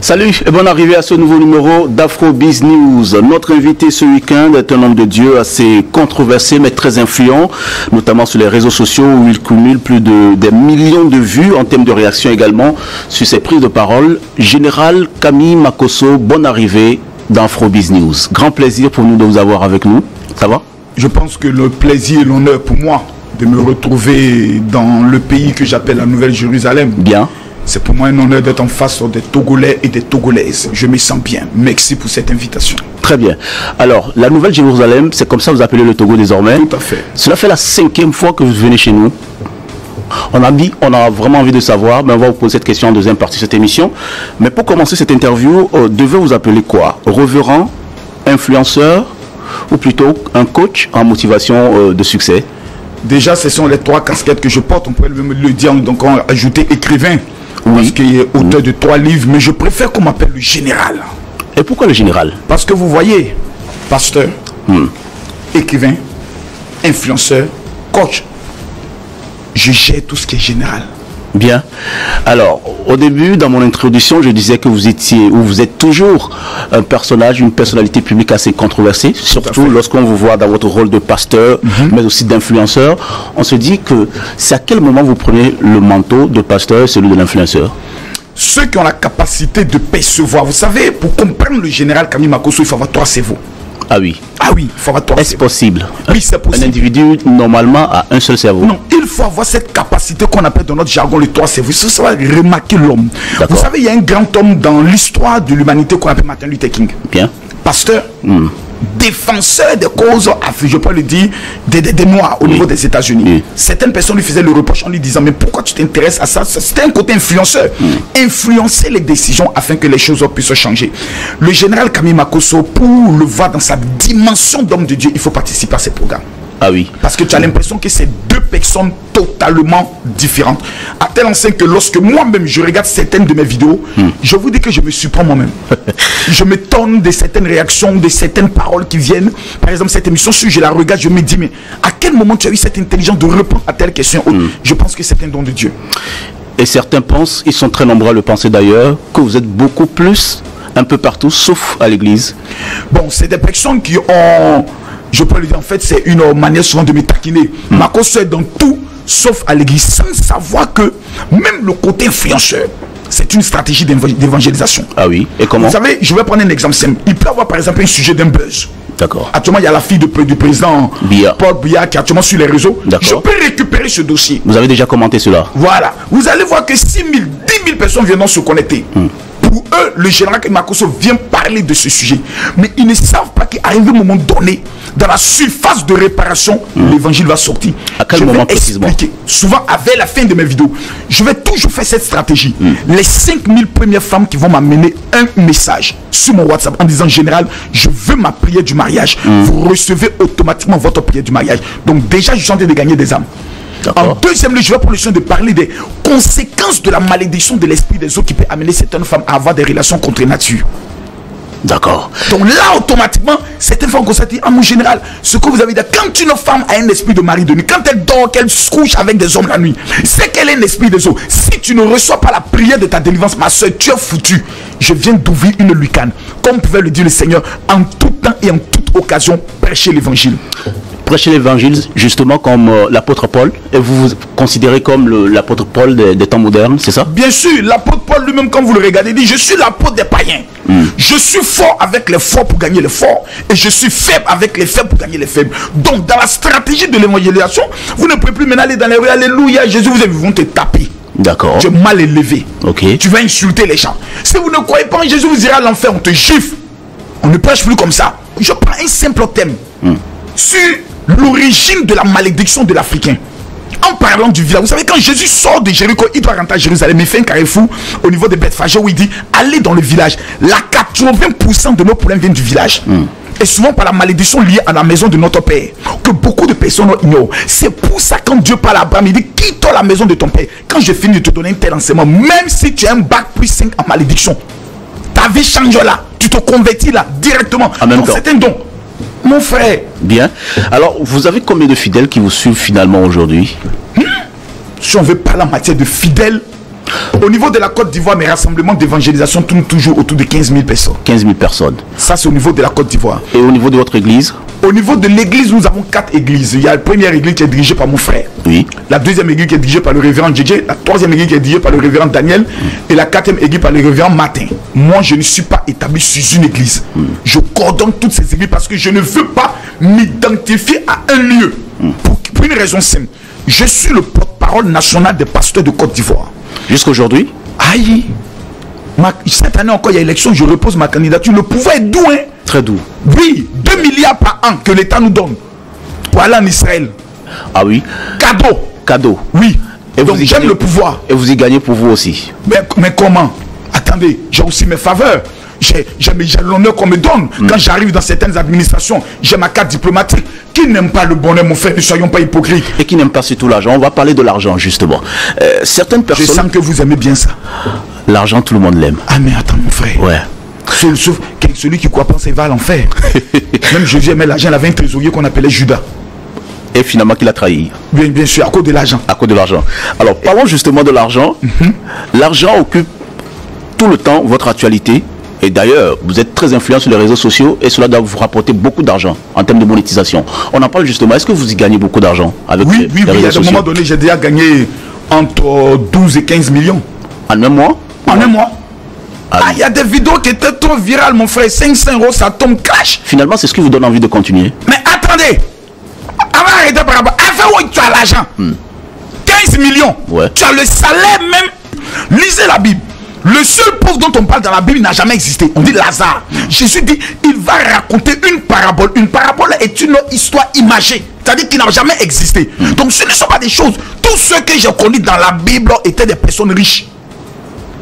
Salut et bonne arrivée à ce nouveau numéro d'Afrobiz News. Notre invité ce week-end est un homme de Dieu assez controversé mais très influent, notamment sur les réseaux sociaux où il cumule plus de des millions de vues en termes de réaction également sur ses prises de parole. Général Camille Makosso, bonne arrivée dans Afrobiz News. Grand plaisir pour nous de vous avoir avec nous. Ça va? Je pense que le plaisir et l'honneur pour moi de me retrouver dans le pays que j'appelle la Nouvelle-Jérusalem. Bien. C'est pour moi un honneur d'être en face des Togolais et des Togolaises. Je me sens bien. Merci pour cette invitation. Très bien. Alors, la Nouvelle-Jérusalem, c'est comme ça que vous appelez le Togo désormais. Tout à fait. Cela fait la 5e fois que vous venez chez nous. On a vraiment envie de savoir, mais on va vous poser cette question en deuxième partie de cette émission. Mais pour commencer cette interview, devez vous appeler quoi? Reverend, influenceur ou plutôt un coach en motivation de succès? Déjà, ce sont les 3 casquettes que je porte. On pourrait le dire, donc on va ajouter écrivain. Oui. Parce qu'il est auteur de 3 livres, mais je préfère qu'on m'appelle le général. Et pourquoi le général? Parce que vous voyez, pasteur, écrivain, influenceur, coach, je gère tout ce qui est général. Bien. Alors, au début, dans mon introduction, je disais que vous étiez, ou vous êtes toujours un personnage, une personnalité publique assez controversée, surtout lorsqu'on vous voit dans votre rôle de pasteur, mais aussi d'influenceur. On se dit que c'est à quel moment vous prenez le manteau de pasteur et celui de l'influenceur? Ceux qui ont la capacité de percevoir. Vous savez, pour comprendre le général Camille Makosso, il faut avoir 3 cerveaux. Ah oui. Ah oui, il faut avoir 3 cerveaux. Est-ce possible? Oui, c'est possible. Un individu, normalement, a un seul cerveau. Non, il faut avoir cette capacité qu'on appelle dans notre jargon les 3 cerveaux. Ça va remarquer l'homme. Vous savez, il y a un grand homme dans l'histoire de l'humanité qu'on appelle Martin Luther King. Bien. Pasteur, défenseur des causes, je peux le dire, des Noirs au niveau des États-Unis. Certaines personnes lui faisaient le reproche en lui disant, mais pourquoi tu t'intéresses à ça? C'était un côté influenceur. Influencer les décisions afin que les choses puissent changer. Le général Camille Makosso, pour le voir dans sa dimension d'homme de Dieu, il faut participer à ces programmes. Ah oui. Parce que tu as l'impression que c'est 2 personnes totalement différentes. À tel enseigne que lorsque moi-même je regarde certaines de mes vidéos, je vous dis que je me surprends moi-même. Je m'étonne de certaines réactions, de certaines paroles qui viennent. Par exemple, cette émission, si je la regarde, je me dis, mais à quel moment tu as eu cette intelligence de répondre à telle question? Je pense que c'est un don de Dieu. Et certains pensent, ils sont très nombreux à le penser d'ailleurs, que vous êtes beaucoup plus un peu partout, sauf à l'église. Bon, c'est des personnes qui ont... Je peux le dire, en fait, c'est une manière souvent de me taquiner. Makosso est dans tout, sauf à l'église, sans savoir que même le côté influenceur, c'est une stratégie d'évangélisation. Ah oui, et comment? Vous savez, je vais prendre un exemple simple. Il peut avoir par exemple un sujet d'un buzz. D'accord. Actuellement, il y a la fille du président Paul Biya qui est actuellement sur les réseaux. Je peux récupérer ce dossier. Vous avez déjà commenté cela? Voilà. Vous allez voir que 6 000, 10 000 personnes viendront se connecter. Pour eux, le général Makosso vient parler de ce sujet. Mais ils ne savent pas qu'arrivé un moment donné, dans la surface de réparation, l'évangile va sortir. À quel moment précisément? Souvent, avec la fin de mes vidéos, je vais toujours faire cette stratégie. Les 5000 premières femmes qui vont m'amener un message sur mon WhatsApp en disant, général, je veux ma prière du mariage. Vous recevez automatiquement votre prière du mariage. Donc déjà, je suis en train de gagner des âmes. En deuxième lieu, je vais prendre le soin de parler des conséquences de la malédiction de l'esprit des autres qui peut amener certaines femmes à avoir des relations contre nature. D'accord. Donc là, automatiquement, certaines femmes constatent, ah mon général, ce que vous avez dit, quand une femme a un esprit de mari de nuit, quand elle dort, qu'elle se couche avec des hommes la nuit, c'est qu'elle est un esprit des eaux. Si tu ne reçois pas la prière de ta délivrance, ma soeur, tu es foutu. Je viens d'ouvrir une lucane. Comme pouvait le dire le Seigneur, en tout temps et en toute occasion, prêcher l'évangile. Prêcher l'évangile, justement, comme l'apôtre Paul, et vous vous considérez comme l'apôtre Paul des temps modernes, c'est ça? Bien sûr, l'apôtre Paul lui-même, quand vous le regardez, dit, je suis l'apôtre des païens. Je suis fort avec les forts pour gagner les forts, et je suis faible avec les faibles pour gagner les faibles. Donc, dans la stratégie de l'évangélisation, vous ne pouvez plus maintenant aller dans les rues, alléluia, Jésus, ils vont te taper. D'accord. Tu es mal élevé. Ok. Tu vas insulter les gens. Si vous ne croyez pas en Jésus, vous irez à l'enfer, on te gifle. On ne prêche plus comme ça. Je prends un simple thème sur l'origine de la malédiction de l'Africain. En parlant du village, vous savez, quand Jésus sort de Jéricho, il doit rentrer à Jérusalem. Il fait un carrefour au niveau de Bethphagée où il dit, allez dans le village. La 80% de nos problèmes viennent du village. Et souvent par la malédiction liée à la maison de notre père, que beaucoup de personnes ignorent. C'est pour ça quand Dieu parle à Abraham, il dit, quitte la maison de ton père. Quand je finis de te donner un tel enseignement, même si tu as un bac plus 5 en malédiction, ta vie change là. Tu te convertis là, directement. En même temps. C'est un don. Mon frère. Bien. Alors, vous avez combien de fidèles qui vous suivent finalement aujourd'hui? Si on veut parler en matière de fidèles, Au niveau de la Côte d'Ivoire, mes rassemblements d'évangélisation tournent toujours autour de 15 000 personnes. 15 000 personnes. Ça, c'est au niveau de la Côte d'Ivoire. Et au niveau de votre église? Au niveau de l'église, nous avons 4 églises. Il y a la première église qui est dirigée par mon frère. Oui. La deuxième église qui est dirigée par le révérend JJ. La troisième église qui est dirigée par le révérend Daniel. Et la quatrième église par le révérend Martin. Moi, je ne suis pas établi sur une église. Je coordonne toutes ces églises parce que je ne veux pas m'identifier à un lieu. Pour une raison simple. Je suis le porte-parole national des pasteurs de Côte d'Ivoire. Jusqu'aujourd'hui? Aïe. Cette année encore, il y a élection, je repose ma candidature. Le pouvoir est doux, hein? Très doux. Oui, 2 milliards par an que l'État nous donne pour aller en Israël. Ah oui? Cadeau. Cadeau. Oui. Et donc j'aime le pouvoir. Et vous y gagnez pour vous aussi? Mais comment? Attendez, j'ai aussi mes faveurs. J'ai l'honneur qu'on me donne. Quand j'arrive dans certaines administrations, j'ai ma carte diplomatique. Qui n'aime pas le bonheur, mon frère? Ne soyons pas hypocrites. Et qui n'aime pas surtout l'argent? On va parler de l'argent, justement. Certaines personnes... Je sens que vous aimez bien ça. L'argent, tout le monde l'aime. Ah mais attends, mon frère. Ouais. Sauf celui qui croit pas, il va à l'enfer. Même Jésus aimait l'argent, il avait un trésorier qu'on appelait Judas. Et finalement, qu'il a trahi. Bien sûr, à cause de l'argent. À cause de l'argent. Alors, parlons justement de l'argent. L'argent occupe tout le temps votre actualité. Et d'ailleurs, vous êtes très influent sur les réseaux sociaux et cela doit vous rapporter beaucoup d'argent en termes de monétisation. On en parle justement. Est-ce que vous y gagnez beaucoup d'argent avec les réseaux sociaux? À un moment donné, j'ai déjà gagné entre 12 et 15 millions. En un mois? En un mois. Ah, il y a des vidéos qui étaient trop virales, mon frère. 500 €, ça tombe crash. Finalement, c'est ce qui vous donne envie de continuer. Mais attendez, avant d'arrêter par rapport, où tu as l'argent? 15 millions. Ouais. Tu as le salaire même. Lisez la Bible. Le seul pauvre dont on parle dans la Bible n'a jamais existé. On dit Lazare. Jésus dit, il va raconter une parabole. Une parabole est une histoire imagée. C'est-à-dire qu'il n'a jamais existé. Donc ce ne sont pas des choses. Tous ceux que j'ai connus dans la Bible étaient des personnes riches.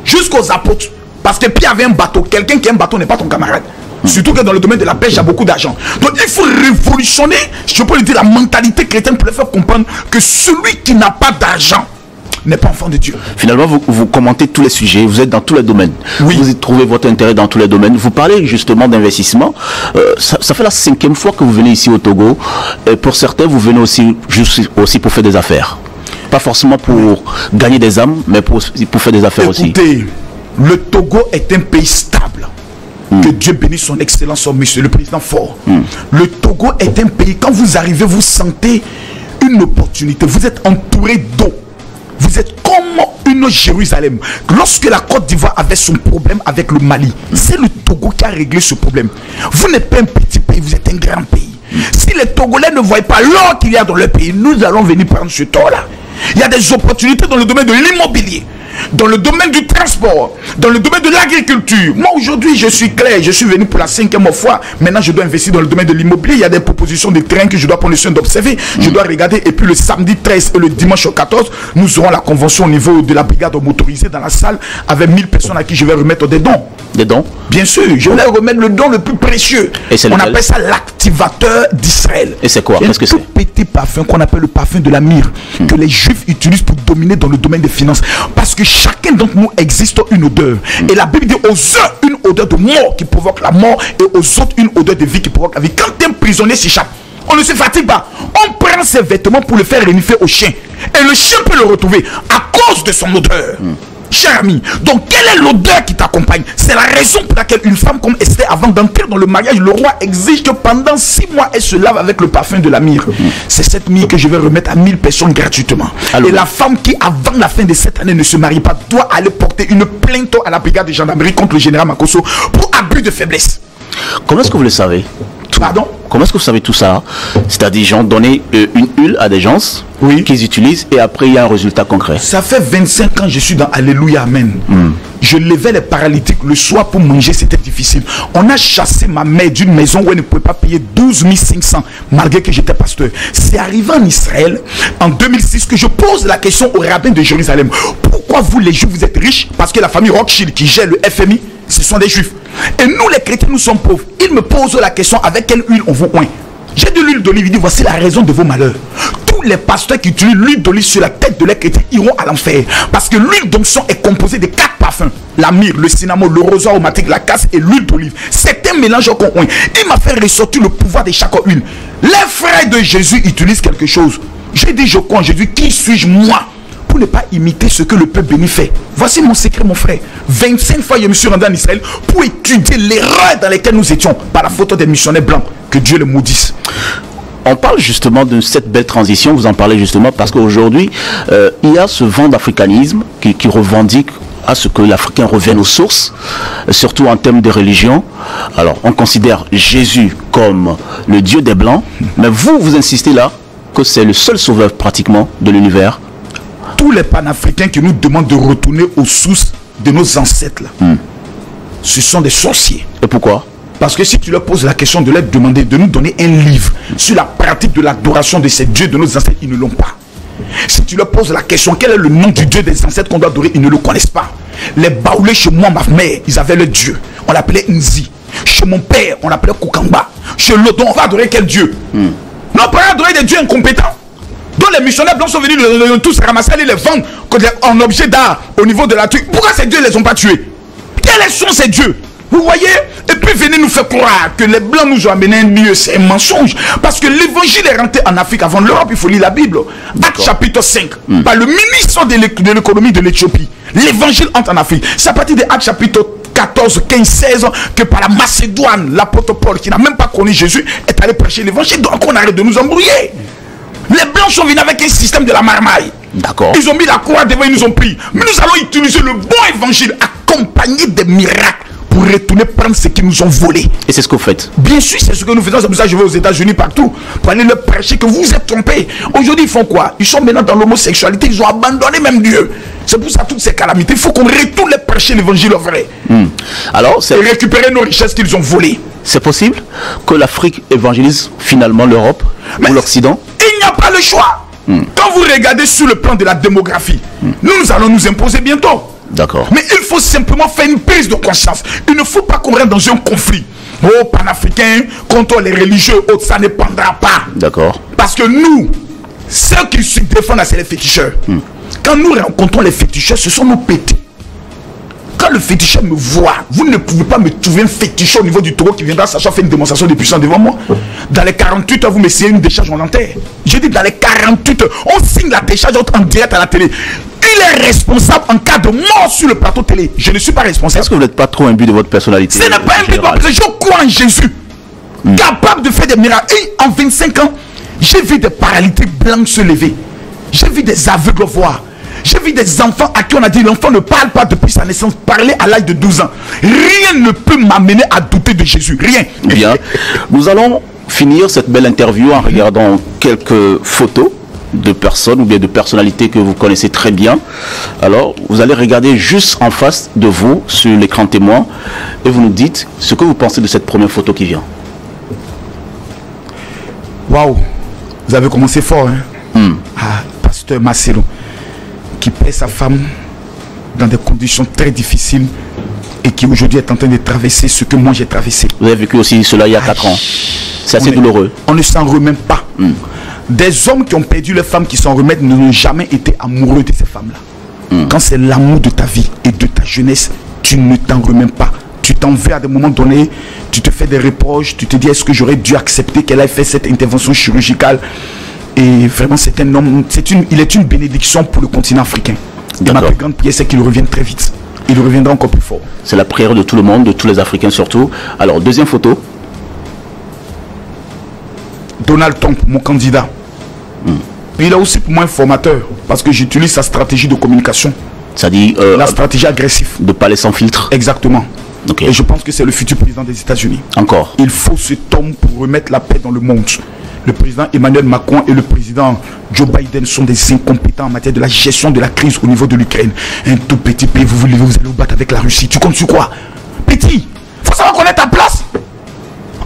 Jusqu'aux apôtres. Parce que Pierre avait un bateau. Quelqu'un qui a un bateau n'est pas ton camarade. Surtout que dans le domaine de la pêche, il y a beaucoup d'argent. Donc il faut révolutionner, je peux le dire, la mentalité chrétienne pour les faire comprendre que celui qui n'a pas d'argent n'est pas enfant de Dieu. Finalement, vous commentez tous les sujets, vous êtes dans tous les domaines. Oui. Vous y trouvez votre intérêt dans tous les domaines. Vous parlez justement d'investissement. Ça fait la 5e fois que vous venez ici au Togo. Et pour certains, vous venez aussi pour faire des affaires. Pas forcément pour gagner des âmes, mais pour faire des affaires. Écoutez, aussi. Le Togo est un pays stable. Que Dieu bénisse son excellence, son monsieur, le président fort. Le Togo est un pays, quand vous arrivez, vous sentez une opportunité. Vous êtes entouré d'eau. Vous êtes comme une Jérusalem. Lorsque la Côte d'Ivoire avait son problème avec le Mali, c'est le Togo qui a réglé ce problème. Vous n'êtes pas un petit pays, vous êtes un grand pays. Si les Togolais ne voient pas l'or qu'il y a dans leur pays, nous allons venir prendre ce tort-là. Il y a des opportunités dans le domaine de l'immobilier, dans le domaine du transport, dans le domaine de l'agriculture. Moi aujourd'hui je suis clair, je suis venu pour la 5e fois. Maintenant je dois investir dans le domaine de l'immobilier. Il y a des propositions de terrain que je dois prendre le soin d'observer. Je dois regarder. Et puis le samedi 13 et le dimanche 14, nous aurons la convention au niveau de la brigade motorisée dans la salle avec 1000 personnes à qui je vais remettre des dons. Des dons? Bien sûr, je vais remettre le don le plus précieux. On appelle ça l'activateur d'Israël. Et c'est quoi? Qu'est-ce que c'est? Un tout petit parfum qu'on appelle le parfum de la myrrhe, que les juifs utilisent pour dominer dans le domaine des finances. Parce que chacun d'entre nous existe une odeur. Et la Bible dit aux uns une odeur de mort qui provoque la mort et aux autres une odeur de vie qui provoque la vie. Quand un prisonnier s'échappe, on ne se fatigue pas. On prend ses vêtements pour le faire renifler au chien. Et le chien peut le retrouver à cause de son odeur. Cher ami, donc quelle est l'odeur qui t'accompagne? C'est la raison pour laquelle une femme comme Esther, avant d'entrer dans le mariage, le roi exige que pendant 6 mois, elle se lave avec le parfum de la myrrhe. C'est cette myrrhe que je vais remettre à 1000 personnes gratuitement. Alors, et la femme qui, avant la fin de cette année, ne se marie pas, doit aller porter une plainte à la brigade de gendarmerie contre le général Makosso pour abus de faiblesse. Comment est-ce que vous le savez? Pardon? Comment est-ce que vous savez tout ça? C'est-à-dire, gens donner une huile à des gens qu'ils utilisent et après il y a un résultat concret. Ça fait 25 ans que je suis dans Alléluia Amen. Je levais les paralytiques le soir pour manger, c'était difficile. On a chassé ma mère d'une maison où elle ne pouvait pas payer 12 500 malgré que j'étais pasteur. C'est arrivé en Israël en 2006 que je pose la question au rabbin de Jérusalem. Pourquoi vous les juifs vous êtes riches? Parce que la famille Rothschild qui gère le FMI, ce sont des juifs. Et nous les chrétiens, nous sommes pauvres. Ils me posent la question, avec quelle huile on vous oint? J'ai de l'huile d'olive, il dit voici la raison de vos malheurs. Tous les pasteurs qui utilisent l'huile d'olive sur la tête de leurs chrétiens iront à l'enfer. Parce que l'huile d'onction est composée de 4 parfums. La myrrhe, le cinnamon, le roseau aromatique, la casse et l'huile d'olive. C'est un mélange qu'on oint. Il m'a fait ressortir le pouvoir de chaque huile. Les frères de Jésus utilisent quelque chose. J'ai dit je crois en Jésus, qui suis-je moi pour ne pas imiter ce que le peuple béni fait. Voici mon secret, mon frère. 25 fois, je me suis rendu en Israël pour étudier l'erreur dans laquelle nous étions par la faute des missionnaires blancs. Que Dieu les maudisse. On parle justement de cette belle transition, vous en parlez justement parce qu'aujourd'hui, il y a ce vent d'africanisme qui revendique à ce que l'Africain revienne aux sources, surtout en termes de religion. Alors, on considère Jésus comme le Dieu des Blancs, mais vous insistez là que c'est le seul sauveur pratiquement de l'univers. Tous les panafricains qui nous demandent de retourner aux sources de nos ancêtres, là, ce sont des sorciers. Et pourquoi? Parce que si tu leur poses la question de leur demander de nous donner un livre sur la pratique de l'adoration de ces dieux de nos ancêtres, ils ne l'ont pas. Si tu leur poses la question, quel est le nom du dieu des ancêtres qu'on doit adorer, ils ne le connaissent pas. Les Baoulés chez moi, ma mère, ils avaient le dieu. On l'appelait Nzi. Chez mon père, on l'appelait Koukamba. Chez l'autre, on va adorer quel dieu? Non, on peut adorer des dieux incompétents. Donc les missionnaires blancs sont venus tous ramasser et les vendre en objet d'art au niveau de la truc. Pourquoi ces dieux ne les ont pas tués? Quels sont ces dieux? Vous voyez? Et puis venez nous faire croire que les blancs nous ont amené un lieu, c'est un mensonge. Parce que l'évangile est rentré en Afrique avant l'Europe, il faut lire la Bible. Acte chapitre 5, par le ministre de l'économie de l'Éthiopie. L'évangile entre en Afrique. C'est à partir de Acte chapitre 14, 15, 16 que par la Macédoine, l'apôtre Paul, qui n'a même pas connu Jésus, est allé prêcher l'évangile. Donc on arrête de nous embrouiller. Les blancs sont venus avec un système de la marmaille. D'accord. Ils ont mis la croix devant, ils nous ont pris. Mais nous allons utiliser le bon évangile accompagné des miracles pour retourner prendre ce qu'ils nous ont volé. Et c'est ce que vous faites? Bien sûr, c'est ce que nous faisons. C'est pour ça que je vais aux États-Unis partout pour aller leur prêcher que vous êtes trompés. Aujourd'hui, ils font quoi? Ils sont maintenant dans l'homosexualité. Ils ont abandonné même Dieu. C'est pour ça toutes ces calamités. Il faut qu'on retourne les prêcher l'évangile vrai. Alors, et récupérer nos richesses qu'ils ont volées. C'est possible que l'Afrique évangélise finalement l'Europe ou l'Occident? Il n'y a pas le choix. Quand vous regardez sur le plan de la démographie, nous allons nous imposer bientôt. D'accord. Mais il faut simplement faire une prise de conscience. Il ne faut pas qu'on rentre dans un conflit. Oh, panafricains contre les religieux, autres, ça ne pendra pas. D'accord. Parce que nous, ceux qui se défendent, c'est les féticheurs. Quand nous rencontrons les féticheurs, ce sont nos petits. Quand le féticheur me voit, vous ne pouvez pas me trouver un féticheur au niveau du taureau qui viendra s'asseoir faire une démonstration de puissance devant moi. Dans les 48 heures, vous m'essayez une décharge volontaire. J'ai dit dans les 48 heures, on signe la décharge en direct à la télé. Il est responsable en cas de mort sur le plateau télé. Je ne suis pas responsable. Est-ce que vous n'êtes pas trop imbu de votre personnalité? Ce n'est pas imbu, parce que je crois en Jésus. Capable de faire des miracles. Et en 25 ans, j'ai vu des paralytiques blancs se lever. J'ai vu des aveugles voir. J'ai vu des enfants à qui on a dit l'enfant ne parle pas depuis sa naissance, parler à l'âge de 12 ans. Rien ne peut m'amener à douter de Jésus. Rien. Bien. Nous allons finir cette belle interview en regardant quelques photos de personnes ou bien de personnalités que vous connaissez très bien. Alors, vous allez regarder juste en face de vous sur l'écran témoin et vous nous dites ce que vous pensez de cette première photo qui vient. Waouh, vous avez commencé fort, hein? Pasteur Marcelo, qui perd sa femme dans des conditions très difficiles et qui aujourd'hui est en train de traverser ce que moi j'ai traversé. Vous avez vécu aussi cela il y a 4 ans. C'est assez douloureux. On ne s'en remet pas. Des hommes qui ont perdu leurs femmes qui s'en remettent n'ont jamais été amoureux de ces femmes-là. Quand c'est l'amour de ta vie et de ta jeunesse, tu ne t'en remets pas. Tu t'en veux à des moments donnés, tu te fais des reproches, tu te dis est-ce que j'aurais dû accepter qu'elle ait fait cette intervention chirurgicale. Et vraiment c'est un homme, il est une bénédiction pour le continent africain. Et ma plus grande prière c'est qu'il revienne très vite. Il reviendra encore plus fort. C'est la prière de tout le monde, de tous les Africains surtout. Alors deuxième photo. Donald Trump, mon candidat. Il est aussi pour moi un formateur parce que j'utilise sa stratégie de communication. Ça dit la stratégie agressive. De parler sans filtre. Exactement. Okay. Et je pense que c'est le futur président des États-Unis. Encore. Il faut cet homme pour remettre la paix dans le monde. Le président Emmanuel Macron et le président Joe Biden sont des incompétents en matière de la gestion de la crise au niveau de l'Ukraine. Un tout petit pays, vous allez vous battre avec la Russie. Tu comptes sur quoi? Petit, faut savoir qu'on est à ta place.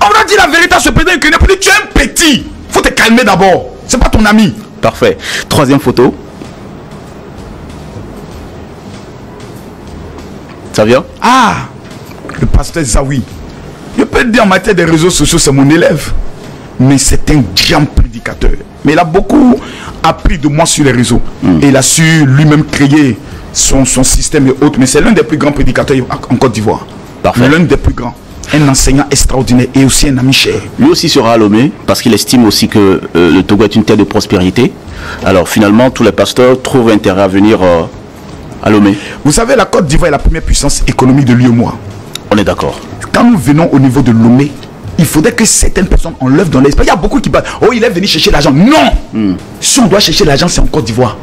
On a dit la vérité à ce président ukrainien. Tu es un petit. Faut te calmer d'abord. C'est pas ton ami. Parfait. Troisième photo. Ça vient? Ah, le pasteur Zawi. Je peux te dire en matière des réseaux sociaux, c'est mon élève. Mais c'est un grand prédicateur. Mais il a beaucoup appris de moi sur les réseaux. Et il a su lui-même créer son système et autres. Mais c'est l'un des plus grands prédicateurs en Côte d'Ivoire. Parfait. L'un des plus grands. Un enseignant extraordinaire et aussi un ami cher. Lui aussi sera à Lomé parce qu'il estime aussi que le Togo est une terre de prospérité. Alors finalement, tous les pasteurs trouvent intérêt à venir à Lomé. Vous savez, la Côte d'Ivoire est la première puissance économique de l'UEMOA. On est d'accord. Quand nous venons au niveau de Lomé, il faudrait que certaines personnes enlèvent dans l'espace. Il y a beaucoup qui parlent, oh, il est venu chercher l'argent. Non. Si on doit chercher l'argent, c'est en Côte d'Ivoire.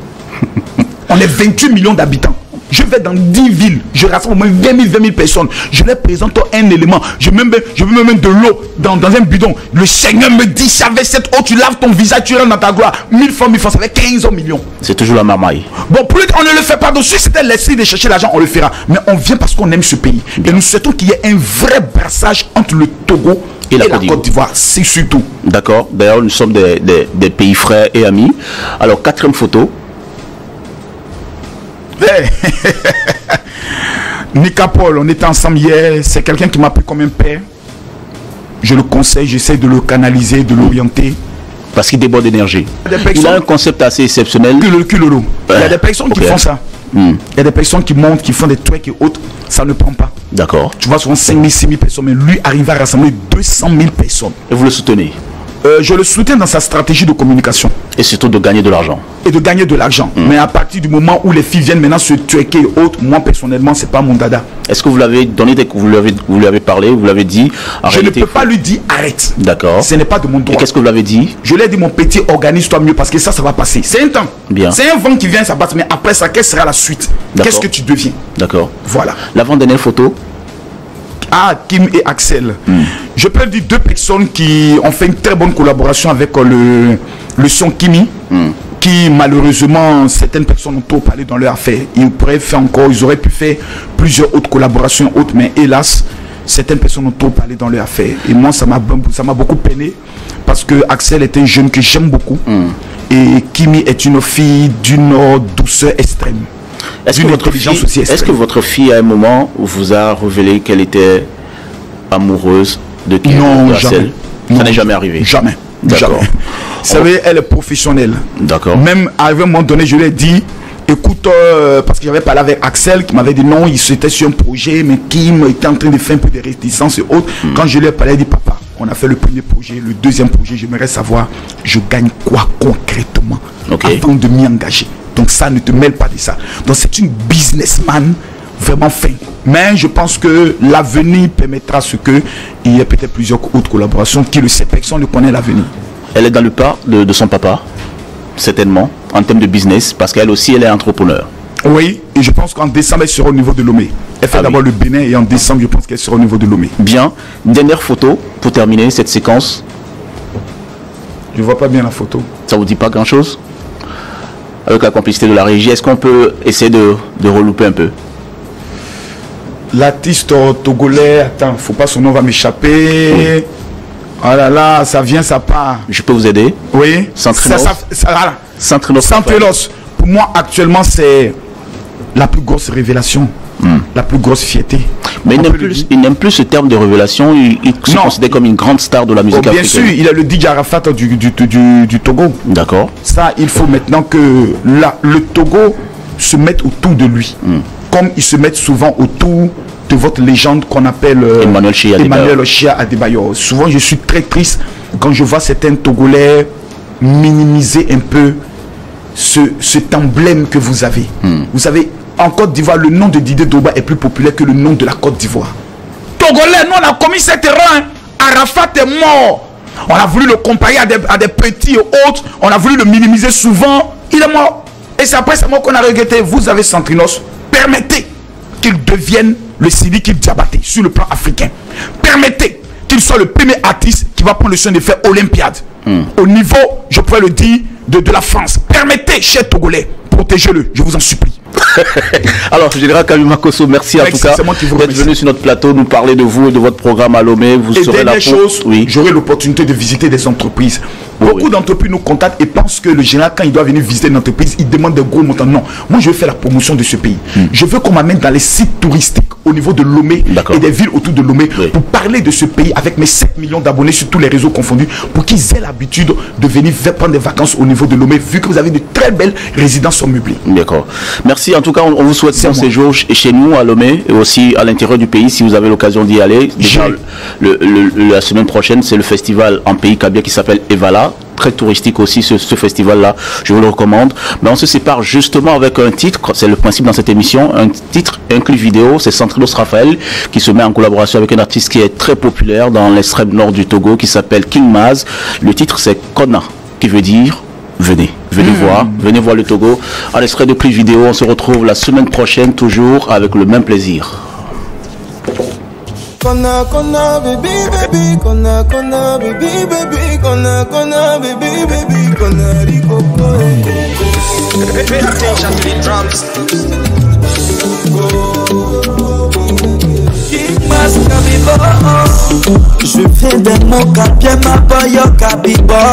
On est 28 millions d'habitants. Je vais dans 10 villes, je rassemble au moins 20 000 personnes. Je leur présente un élément. Je veux même de l'eau dans un bidon. Le Seigneur me dit, si avec cette eau, tu laves ton visage, tu rentres dans ta gloire. 1000 fois, ça fait 15 millions. C'est toujours la marmaille. Bon, plus on ne le fait pas. Donc, si c'était l'esprit de chercher l'argent, on le fera. Mais on vient parce qu'on aime ce pays. Et nous souhaitons qu'il y ait un vrai brassage entre le Togo et la Côte d'Ivoire. C'est surtout. D'accord. D'ailleurs, nous sommes des pays frères et amis. Alors, 4e photo. Nika Paul, on était ensemble hier. C'est quelqu'un qui m'a pris comme un père. Je le conseille, j'essaie de le canaliser, de l'orienter. Parce qu'il déborde d'énergie. Il a un concept assez exceptionnel. Il y a des personnes qui font ça. Il y a des personnes qui montent, qui font des trucs et autres. Ça ne prend pas. D'accord. Tu vois, souvent 5 000, 6 000 personnes. Mais lui arrive à rassembler 200 000 personnes. Et vous le soutenez? Je le soutiens dans sa stratégie de communication. Et surtout de gagner de l'argent. Et de gagner de l'argent. Mais à partir du moment où les filles viennent maintenant se tuer et autres, moi personnellement, c'est pas mon dada. Est-ce que vous l'avez donné, vous lui avez parlé, vous l'avez dit? Je ne peux pas lui dire arrête. D'accord. Ce n'est pas de mon droit. Et qu'est-ce que vous l'avez dit? Je lui ai dit, mon petit, organise-toi mieux parce que ça va passer. C'est un temps. Bien. C'est un vent qui vient, ça passe. Mais après ça, quelle sera la suite? Qu'est-ce que tu deviens? D'accord. Voilà. L'avant-dernière photo. Ah, Kim et Axel. Je peux dire 2 personnes qui ont fait une très bonne collaboration avec le son Kimi, qui malheureusement, certaines personnes ont trop parlé dans leur affaire. Ils auraient pu faire plusieurs autres collaborations autres, mais hélas, certaines personnes ont trop parlé dans leur affaire. Et moi, ça m'a beaucoup peiné parce que Axel est un jeune que j'aime beaucoup et Kimi est une fille d'une douceur extrême. Est-ce que votre fille à un moment vous a révélé qu'elle était amoureuse de Kim? Non, jamais. Ça n'est jamais arrivé? Jamais. Jamais. Vous savez, elle est professionnelle. D'accord. Même à un moment donné, je lui ai dit, écoute, parce que j'avais parlé avec Axel qui m'avait dit non, il était sur un projet, mais Kim était en train de faire un peu de réticence et autres. Quand je lui ai parlé, il dit papa, on a fait le premier projet, le deuxième projet, j'aimerais savoir, je gagne quoi concrètement avant de m'y engager. Donc ça, ne te mêle pas de ça. Donc c'est une businessman vraiment fin. Mais je pense que l'avenir permettra ce que il y ait peut-être plusieurs autres collaborations qui le sait. Personne ne connaît l'avenir. Elle est dans le pas de son papa, certainement, en termes de business, parce qu'elle aussi, elle est entrepreneur. Oui, et je pense qu'en décembre, elle sera au niveau de Lomé. Elle fait d'abord le Bénin et en décembre, je pense qu'elle sera au niveau de Lomé. Bien. Dernière photo pour terminer cette séquence. Je vois pas bien la photo. Ça vous dit pas grand-chose? Avec la complicité de la régie, est-ce qu'on peut essayer de relouper un peu? L'artiste togolais, attends, faut pas, son nom va m'échapper. Oui. Oh là là, ça vient, ça part. Je peux vous aider? Oui. Santrinos. Pour moi, actuellement, c'est la plus grosse révélation, la plus grosse fierté. Mais il n'aime plus ce terme de révélation, il se considère comme une grande star de la musique africaine. Bien sûr, il a le DJ Arafat du Togo. D'accord. Ça, il faut maintenant que le Togo se mette autour de lui. Comme ils se mettent souvent autour de votre légende qu'on appelle Emmanuel Chia Adebayor. Souvent, je suis très triste quand je vois certains Togolais minimiser un peu cet emblème que vous avez. Vous savez, en Côte d'Ivoire, le nom de Didier Drogba est plus populaire que le nom de la Côte d'Ivoire. Togolais, nous on a commis cette erreur. Arafat est mort. On a voulu le comparer à des petits et autres. On a voulu le minimiser souvent. Il est mort. Et c'est après c'est moi qu'on a regretté. Vous avez Santrinos. Permettez qu'il devienne le Sidiki Diabaté sur le plan africain. Permettez qu'il soit le premier artiste qui va prendre le soin de faire Olympiade. Au niveau, je pourrais le dire, de la France. Permettez, cher Togolais, protégez-le, je vous en supplie. Alors, Général Kayuma Kosso, merci en tout cas d'être venu sur notre plateau, nous parler de vous et de votre programme à Lomé. Vous serez là pour... J'aurai l'opportunité de visiter des entreprises. Beaucoup d'entreprises nous contactent et pensent que le général, quand il doit venir visiter une entreprise, il demande des gros montants. Non, moi je veux faire la promotion de ce pays. Je veux qu'on m'amène dans les sites touristiques au niveau de Lomé et des villes autour de Lomé pour parler de ce pays avec mes 7 millions d'abonnés sur tous les réseaux confondus, pour qu'ils aient l'habitude de venir prendre des vacances au niveau de Lomé, vu que vous avez de très belles résidences meublées. D'accord. Merci. En tout cas, on vous souhaite bon séjour chez nous à Lomé et aussi à l'intérieur du pays si vous avez l'occasion d'y aller. Déjà, la semaine prochaine, c'est le festival en pays Kabia qui s'appelle Evala. Très touristique aussi ce festival-là, je vous le recommande. Mais on se sépare justement avec un titre, c'est le principe dans cette émission, un titre, un clip vidéo, c'est Centrinos Raphaël qui se met en collaboration avec un artiste qui est très populaire dans l'extrême nord du Togo qui s'appelle King Maz. Le titre c'est Kona, qui veut dire venez voir le Togo. En extrait de clip vidéo, on se retrouve la semaine prochaine toujours avec le même plaisir. Kona baby baby kona baby baby kona baby baby kona rikoko. Pay attention to the drums. Je viens des mots capien ma boyo kabibo.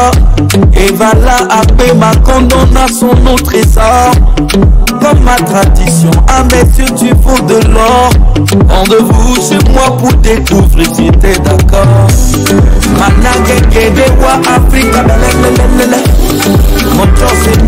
Et voilà après ma condamnation son nos trésors. Comme ma tradition, à mes yeux tu vaux de l'or. Rendez-vous chez moi pour découvrir si t'es d'accord. Managé de wa Africa, mon tour c'est